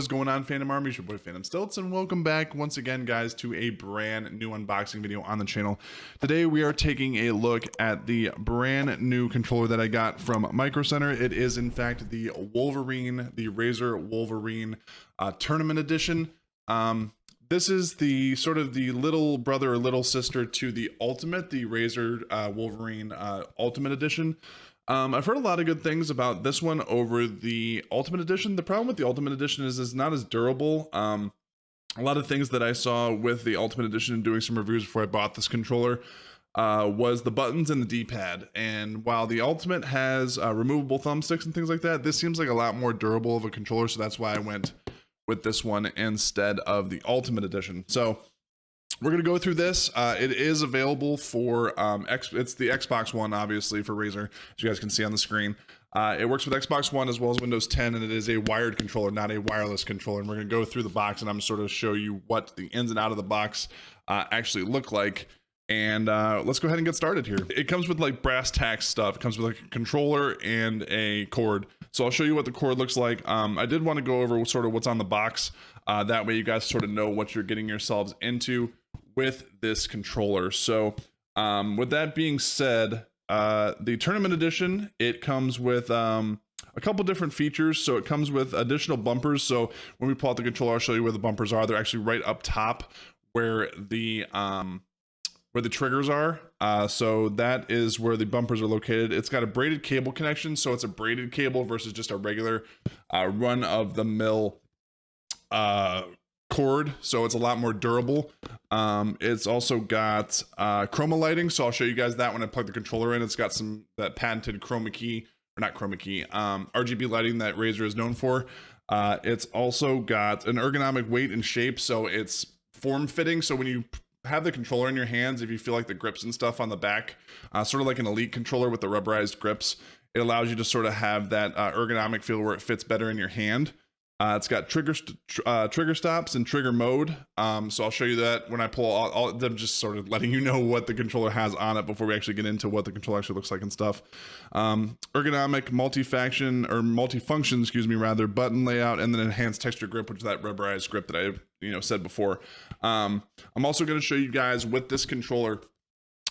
is going on, Phantxm Army? It's your boy Phantxm Stilts, and welcome back once again, guys, to a brand new unboxing video on the channel. Today we are taking a look at the brand new controller that I got from Micro Center. It is in fact the Wolverine, the Razer Wolverine Tournament Edition. This is the sort of the little brother or little sister to the Ultimate, the Razer Wolverine Ultimate Edition. I've heard a lot of good things about this one over the Ultimate Edition. The problem with the Ultimate Edition is it's not as durable. A lot of things that I saw with the Ultimate Edition and doing some reviews before I bought this controller was the buttons and the D-pad. And while the Ultimate has removable thumbsticks and things like that, this seems like a lot more durable of a controller, so that's why I went with this one instead of the Ultimate Edition. So we're going to go through this. It is available for it's the Xbox One, obviously, for Razer, as you guys can see on the screen. It works with Xbox One as well as Windows 10, and it is a wired controller, not a wireless controller. And we're going to go through the box, and I'm sort of show you what the ins and out of the box actually look like. And let's go ahead and get started here. It comes with like brass tacks stuff. It comes with like a controller and a cord. So I'll show you what the cord looks like. I did want to go over sort of what's on the box. That way you guys sort of know what you're getting yourselves into with this controller. So with that being said, the Tournament Edition, it comes with a couple different features. So it comes with additional bumpers. So when we pull out the controller, I'll show you where the bumpers are. They're actually right up top where the triggers are. So that is where the bumpers are located. It's got a braided cable connection. So it's a braided cable versus just a regular run of the mill cord, so it's a lot more durable. It's also got chroma lighting, so I'll show you guys that when I plug the controller in. It's got that patented chroma key, or not chroma key, RGB lighting that Razer is known for. It's also got an ergonomic weight and shape, so it's form-fitting. So when you have the controller in your hands, if you feel like the grips and stuff on the back, sort of like an Elite controller with the rubberized grips, it allows you to sort of have that ergonomic feel where it fits better in your hand. It's got trigger stops and trigger mode. So I'll show you that when I pull all them, just sort of letting you know what the controller has on it before we actually get into what the controller actually looks like and stuff. Ergonomic multifunction, excuse me, rather, button layout, and then enhanced texture grip, which is that rubberized grip that I said before. I'm also going to show you guys with this controller.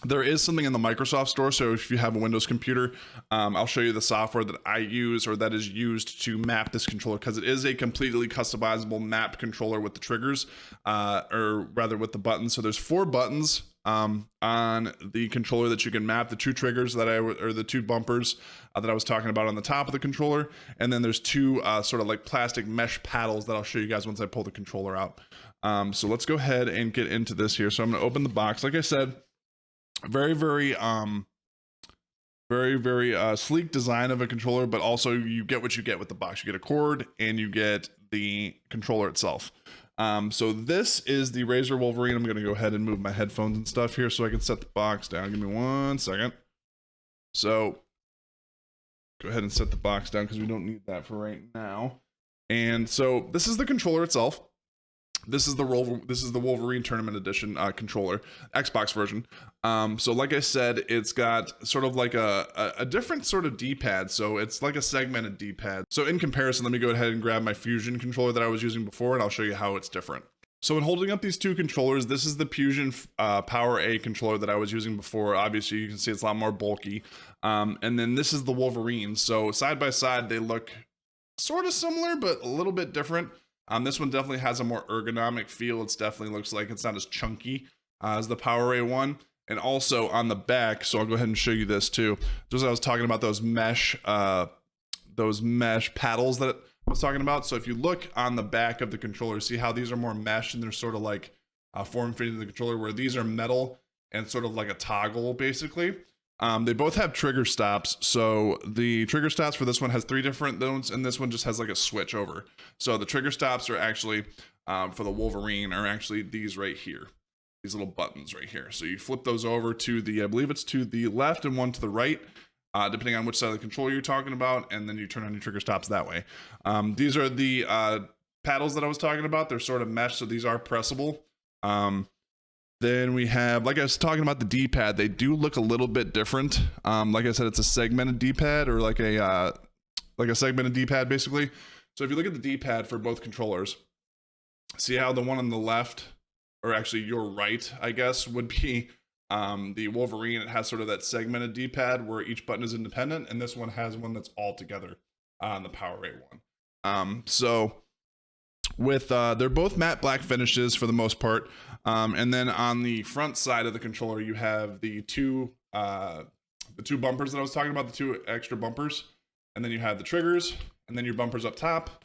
There is something in the Microsoft Store, so if you have a Windows computer, I'll show you the software that I use or that is used to map this controller, because it is a completely customizable map controller with the triggers, or rather with the buttons. So there's 4 buttons on the controller that you can map, the 2 triggers that or the 2 bumpers that I was talking about on the top of the controller, and then there's 2 sort of like plastic mesh paddles that I'll show you guys once I pull the controller out. So let's go ahead and get into this here. So I'm going to open the box. Like I said, very sleek design of a controller, but also you get what you get with the box. You get a cord and you get the controller itself. So this is the Razer Wolverine. I'm going to go ahead and move my headphones and stuff here so I can set the box down. Give me 1 second. So go ahead and set the box down because we don't need that for right now. And so this is the controller itself. This is the Wolverine Tournament Edition controller, Xbox version. So like I said, it's got sort of like a different sort of D-pad. So it's like a segmented D-pad. So in comparison, let me go ahead and grab my Fusion controller that I was using before, and I'll show you how it's different. So in holding up these 2 controllers, this is the Fusion Power A controller that I was using before. Obviously, you can see it's a lot more bulky. And then this is the Wolverine. So side by side, they look sort of similar, but a little bit different. This one definitely has a more ergonomic feel. It definitely looks like it's not as chunky as the Power A one. And also on the back, so I'll go ahead and show you this too. Just as I was talking about those mesh paddles that I was talking about. So if you look on the back of the controller, see how these are more mesh and they're sort of like form-fitting to the controller, where these are metal and sort of like a toggle basically. They both have trigger stops. So the trigger stops for this one has 3 different zones, and this one just has like a switch over. So the trigger stops are actually for the Wolverine are actually these right here, these little buttons right here. So you flip those over to the, I believe it's to the left and one to the right, depending on which side of the controller you're talking about, and then you turn on your trigger stops that way. These are the paddles that I was talking about. They're sort of mesh, so these are pressable. Then we have, like I was talking about, the D-pad. They do look a little bit different. Like I said, it's a segmented D-pad, or like a segmented D-pad basically. So if you look at the D-pad for both controllers, see how the one on the left, or actually your right, I guess, would be the Wolverine. It has sort of that segmented D-pad where each button is independent, and this one has one that's all together on the PowerA one. So with they're both matte black finishes for the most part, and then on the front side of the controller you have the two bumpers that I was talking about, the two extra bumpers, and then you have the triggers, and then your bumpers up top.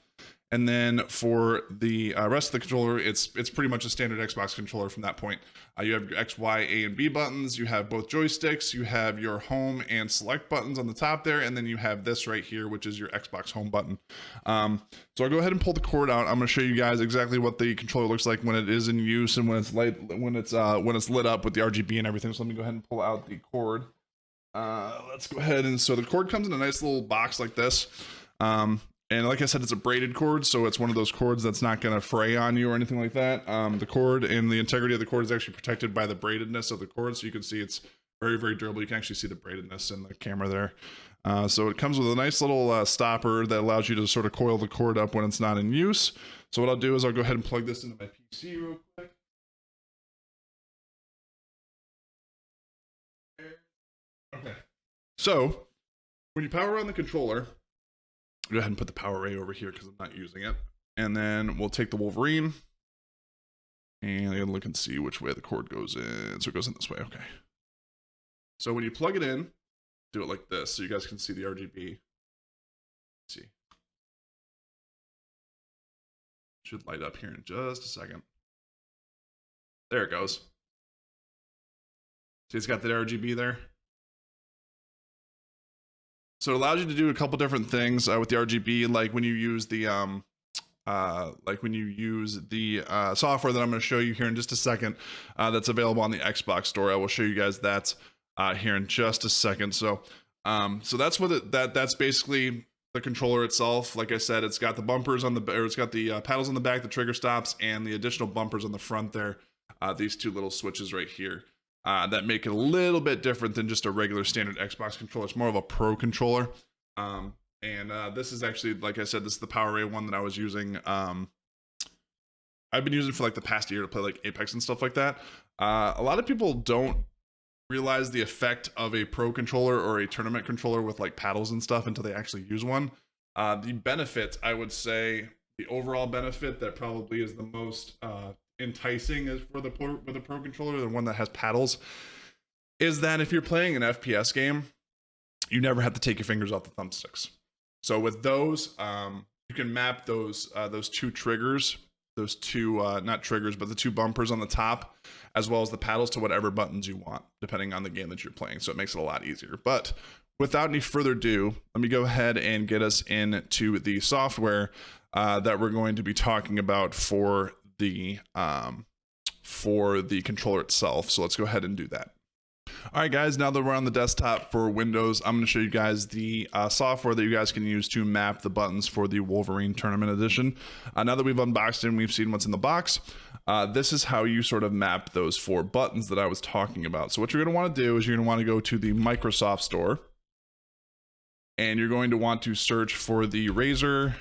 And then for the rest of the controller, it's pretty much a standard Xbox controller from that point. You have your X, Y, A, and B buttons. You have both joysticks. You have your home and select buttons on the top there. And then you have this right here, which is your Xbox home button. So I'll go ahead and pull the cord out. I'm going to show you guys exactly what the controller looks like when it is in use and when it's lit up with the RGB and everything. So let me go ahead and pull out the cord. Let's go ahead and so the cord comes in a nice little box like this. And like I said, it's a braided cord, so it's one of those cords that's not going to fray on you or anything like that. The cord and the integrity of the cord is actually protected by the braidedness of the cord, so you can see it's very, very durable. You can actually see the braidedness in the camera there. So it comes with a nice little stopper that allows you to sort of coil the cord up when it's not in use. So what I'll do is I'll go ahead and plug this into my PC real quick. Okay. So when you power on the controller, go ahead and put the PowerA over here because I'm not using it. And then we'll take the Wolverine and I'm gonna look and see which way the cord goes in. So it goes in this way, okay. So when you plug it in, do it like this so you guys can see the RGB. Let's see. Should light up here in just a second. There it goes. See, it's got the RGB there. So it allows you to do a couple different things with the RGB, like when you use the software that I'm going to show you here in just a second. That's available on the Xbox store. I will show you guys that here in just a second. So that's what that's basically the controller itself. Like I said, it's got the bumpers on the, or it's got the paddles on the back, the trigger stops, and the additional bumpers on the front there. These two little switches right here. That make it a little bit different than just a regular standard Xbox controller. It's more of a pro controller. This is actually, like I said, this is the PowerA one that I was using. I've been using for like the past year to play like Apex and stuff like that. A lot of people don't realize the effect of a pro controller or a tournament controller with like paddles and stuff until they actually use one. The benefit, I would say, the overall benefit that probably is the most enticing is for the pro controller, the one that has paddles, is that if you're playing an FPS game, you never have to take your fingers off the thumbsticks. So with those, you can map those two triggers, those two not triggers, but the two bumpers on the top, as well as the paddles to whatever buttons you want, depending on the game that you're playing. So it makes it a lot easier. But without any further ado, let me go ahead and get us into the software that we're going to be talking about for the controller itself. So let's go ahead and do that. All right, guys, now that we're on the desktop for Windows, I'm going to show you guys the software that you guys can use to map the buttons for the Wolverine Tournament Edition. Now that we've unboxed it and we've seen what's in the box, this is how you sort of map those 4 buttons that I was talking about. So what you're going to want to do is you're going to want to go to the Microsoft Store, and you're going to want to search for the Razer,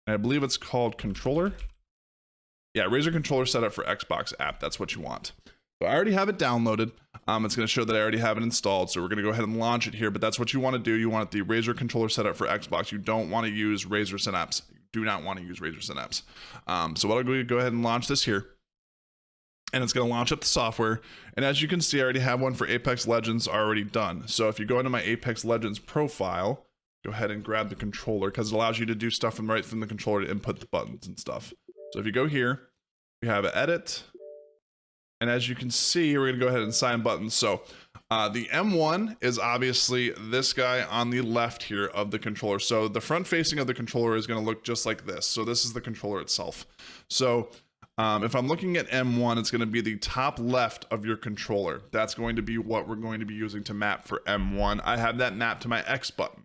I believe it's called Controller. Yeah, Razer Controller Setup for Xbox app. That's what you want. So I already have it downloaded. It's going to show that I already have it installed. So we're going to go ahead and launch it here. But that's what you want to do. You want the Razer Controller Setup for Xbox. You don't want to use Razer Synapse. You do not want to use Razer Synapse. So what I'll go ahead and launch this here. And it's going to launch up the software. And as you can see, I already have one for Apex Legends already done. So if you go into my Apex Legends profile, go ahead and grab the controller because it allows you to do stuff right from the controller to input the buttons and stuff. So if you go here, we have edit. And as you can see, we're going to go ahead and assign buttons. So the M1 is obviously this guy on the left here of the controller. So the front facing of the controller is going to look just like this. So this is the controller itself. So if I'm looking at M1, it's going to be the top left of your controller. That's going to be what we're going to be using to map for M1. I have that mapped to my X button.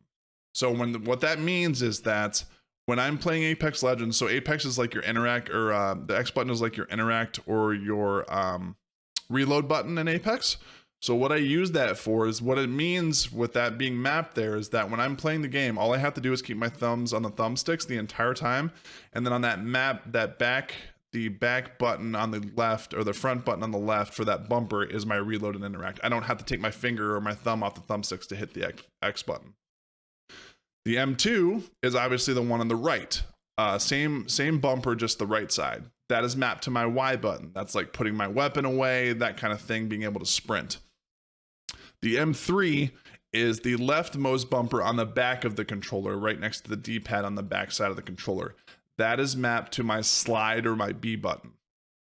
So what that means is that when I'm playing Apex Legends, so Apex is like your interact, or the X button is like your interact or your reload button in Apex. So what I use that for is, what it means with that being mapped there is that when I'm playing the game, all I have to do is keep my thumbs on the thumbsticks the entire time. And then on that map, the back button on the left, or the front button on the left for that bumper, is my reload and interact. I don't have to take my finger or my thumb off the thumbsticks to hit the X button. The M2 is obviously the one on the right. Same bumper, just the right side. That is mapped to my Y button. That's like putting my weapon away, that kind of thing, being able to sprint. The M3 is the leftmost bumper on the back of the controller, right next to the D-pad on the back side of the controller. That is mapped to my slide or my B button.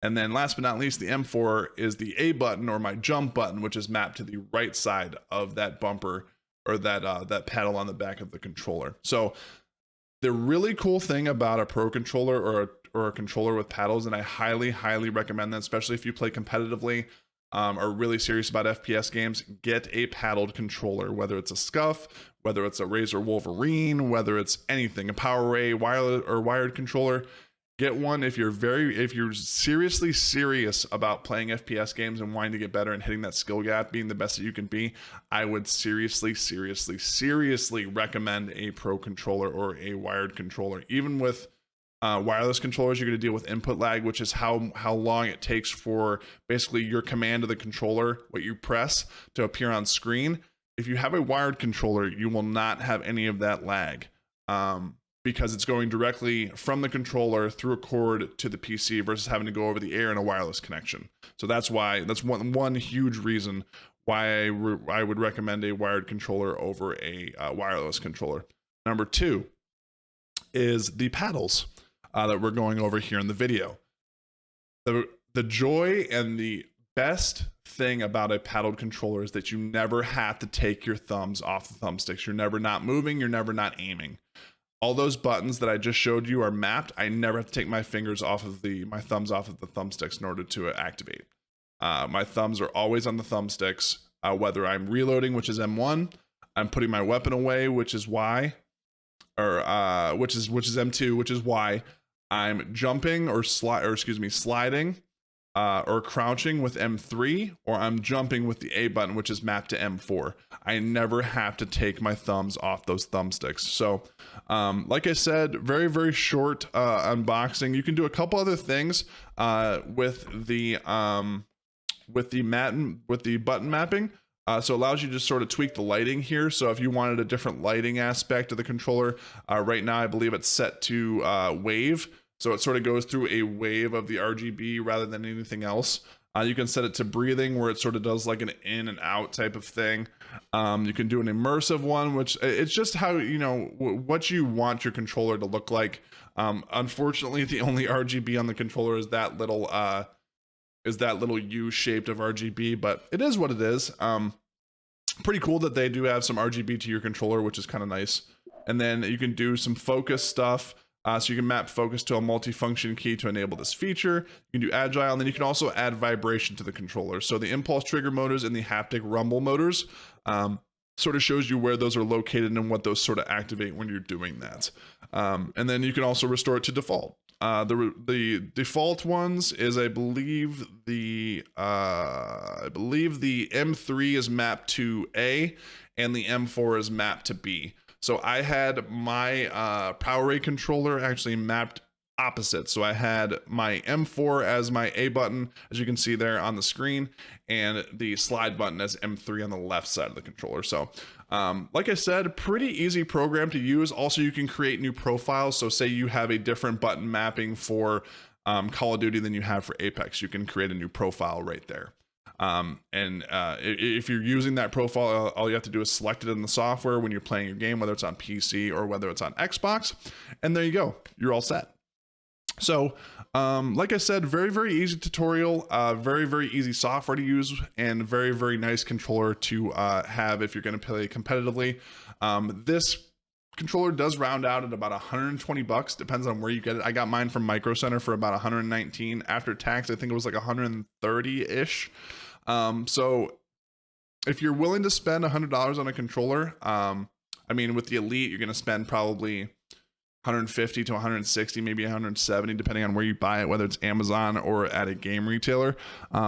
And then last but not least, the M4 is the A button or my jump button, which is mapped to the right side of that bumper, or that paddle on the back of the controller. So the really cool thing about a pro controller or a controller with paddles, and I highly recommend that, especially if you play competitively, are really serious about FPS games, get a paddled controller, whether it's a Scuff, whether it's a Razer Wolverine, whether it's anything, a PowerA wireless or wired controller. Get one if you're seriously serious about playing FPS games and wanting to get better and hitting that skill gap, being the best that you can be. I would seriously recommend a pro controller or a wired controller. Even with wireless controllers, you're going to deal with input lag, which is how long it takes for basically your command of the controller, what you press, to appear on screen. If you have a wired controller, you will not have any of that lag, because it's going directly from the controller through a cord to the PC versus having to go over the air in a wireless connection. So that's one huge reason why I would recommend a wired controller over a wireless controller. Number 2 is the paddles that we're going over here in the video. The joy and the best thing about a paddled controller is that you never have to take your thumbs off the thumbsticks. You're never not moving, you're never not aiming. All those buttons that I just showed you are mapped. I never have to take my thumbs off of the thumbsticks in order to activate. My thumbs are always on the thumbsticks, whether I'm reloading, which is M1, I'm putting my weapon away, which is Y, or which is M2, which is Y. I'm jumping or sliding or crouching with M3, or I'm jumping with the A button, which is mapped to M4. I never have to take my thumbs off those thumbsticks. So like I said, very short unboxing. You can do a couple other things with the button mapping. So it allows you to just sort of tweak the lighting here. So if you wanted a different lighting aspect of the controller, right now I believe it's set to wave. So it sort of goes through a wave of the RGB rather than anything else. You can set it to breathing, where it sort of does like an in and out type of thing. You can do an immersive one, which it's just how, what you want your controller to look like. Unfortunately, the only RGB on the controller is that little U shaped of RGB, but it is what it is. Pretty cool that they do have some RGB to your controller, which is kind of nice. And then you can do some focus stuff. So you can map focus to a multifunction key to enable this feature. You can do agile, and then you can also add vibration to the controller. So the impulse trigger motors and the haptic rumble motors sort of shows you where those are located and what those sort of activate when you're doing that. And then you can also restore it to default. The default ones is, I believe the M3 is mapped to A and the M4 is mapped to B. So I had my PowerA controller actually mapped opposite. So I had my M4 as my A button, as you can see there on the screen, and the slide button as M3 on the left side of the controller. So like I said, pretty easy program to use. Also, you can create new profiles. So say you have a different button mapping for Call of Duty than you have for Apex. You can create a new profile right there. If you're using that profile, all you have to do is select it in the software when you're playing your game, whether it's on PC or whether it's on Xbox, and there you go, you're all set. So like I said, very easy tutorial, very easy software to use, and very nice controller to have if you're going to play competitively. This controller does round out at about 120 bucks, depends on where you get it. I got mine from Micro Center for about 119 after tax. I think it was like 130 ish. So if you're willing to spend $100 on a controller, I mean, with the Elite, you're going to spend probably 150 to 160, maybe 170, depending on where you buy it, whether it's Amazon or at a game retailer.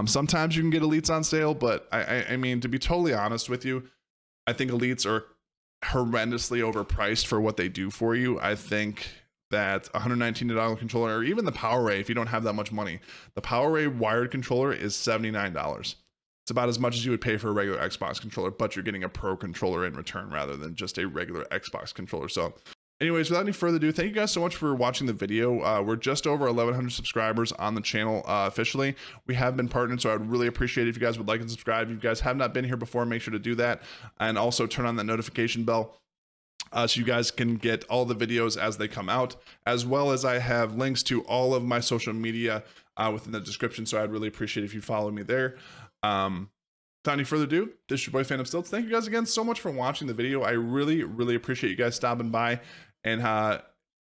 Sometimes you can get elites on sale, but I mean, to be totally honest with you, I think elites are horrendously overpriced for what they do for you. I think that $119 controller, or even the PowerRay, if you don't have that much money, the PowerRay wired controller is $79. It's about as much as you would pay for a regular Xbox controller, but you're getting a pro controller in return rather than just a regular Xbox controller. So anyways, without any further ado, thank you guys so much for watching the video. We're just over 1,100 subscribers on the channel officially. We have been partnered, so I'd really appreciate it if you guys would like and subscribe. If you guys have not been here before, make sure to do that. And also turn on that notification bell so you guys can get all the videos as they come out, as well as I have links to all of my social media within the description, so I'd really appreciate if you follow me there. Without any further ado, this is your boy Phantxm Stilts. Thank you guys again so much for watching the video. I really appreciate you guys stopping by. And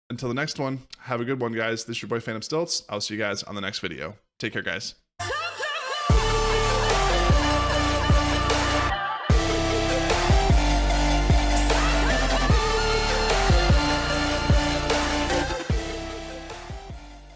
until the next one, have a good one, guys. This is your boy Phantxm Stilts. I'll see you guys on the next video. Take care, guys.